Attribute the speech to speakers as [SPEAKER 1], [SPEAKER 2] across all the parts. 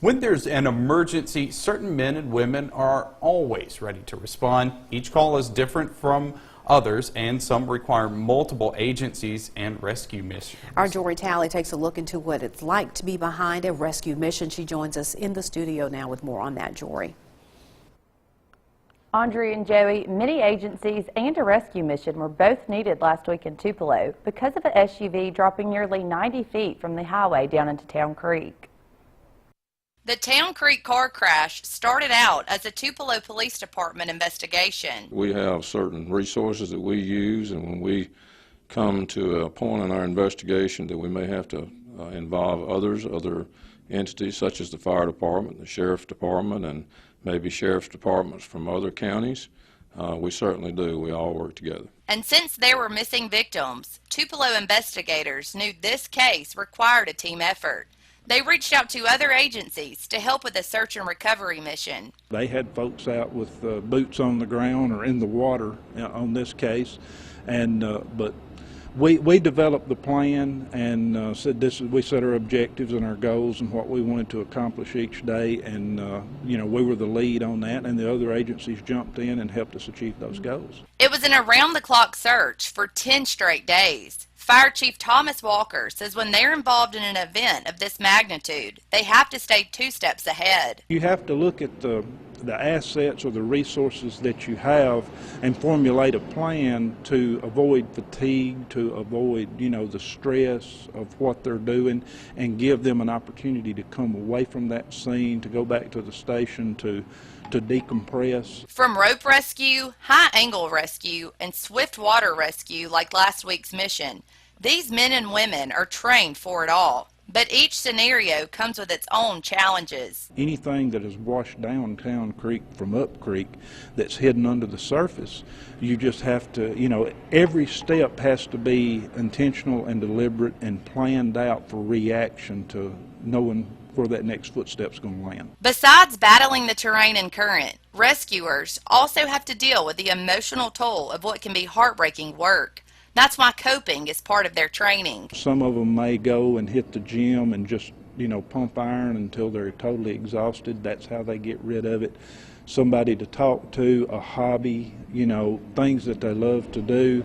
[SPEAKER 1] When there's an emergency, certain men and women are always ready to respond. Each call is different from others, and some require multiple agencies and rescue missions.
[SPEAKER 2] Our Jory Talley takes a look into what it's like to be behind a rescue mission. She joins us in the studio now with more on that, Jory.
[SPEAKER 3] Andrea and Joey, many agencies and a rescue mission were both needed last week in Tupelo because of an SUV dropping nearly 90 feet from the highway down into Town Creek.
[SPEAKER 4] The Town Creek car crash started out as a Tupelo Police Department investigation.
[SPEAKER 5] We have certain resources that we use, and when we come to a point in our investigation that we may have to involve other entities such as the fire department, the sheriff's department, and maybe sheriff's departments from other counties, we certainly do. We all work together.
[SPEAKER 4] And since there were missing victims, Tupelo investigators knew this case required a team effort. They reached out to other agencies to help with the search and recovery mission.
[SPEAKER 6] They had folks out with boots on the ground or in the water on this case, and but we developed the plan and we set our objectives and our goals and what we wanted to accomplish each day, and you know, we were the lead on that, and the other agencies jumped in and helped us achieve those goals.
[SPEAKER 4] It was an around-the-clock search for 10 straight days. Fire Chief Thomas Walker says when they're involved in an event of this magnitude, they have to stay 2 steps ahead.
[SPEAKER 6] You have to look at the assets or the resources that you have and formulate a plan to avoid fatigue, to avoid, you know, the stress of what they're doing, and give them an opportunity to come away from that scene, to go back to the station, to decompress.
[SPEAKER 4] From rope rescue, high angle rescue, and swift water rescue like last week's mission, these men and women are trained for it all. But each scenario comes with its own challenges.
[SPEAKER 6] Anything that is washed down Town Creek from up creek that's hidden under the surface, you just have to, you know, every step has to be intentional and deliberate and planned out for reaction to knowing where that next footstep's going to land.
[SPEAKER 4] Besides battling the terrain and current, rescuers also have to deal with the emotional toll of what can be heartbreaking work. That's why coping is part of their training.
[SPEAKER 6] Some of them may go and hit the gym and just, you know, pump iron until they're totally exhausted. That's how they get rid of it. Somebody to talk to, a hobby, you know, things that they love to do.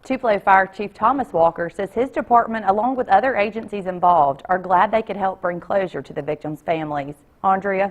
[SPEAKER 3] Tupelo Fire Chief Thomas Walker says his department, along with other agencies involved, are glad they could help bring closure to the victims' families. Andrea?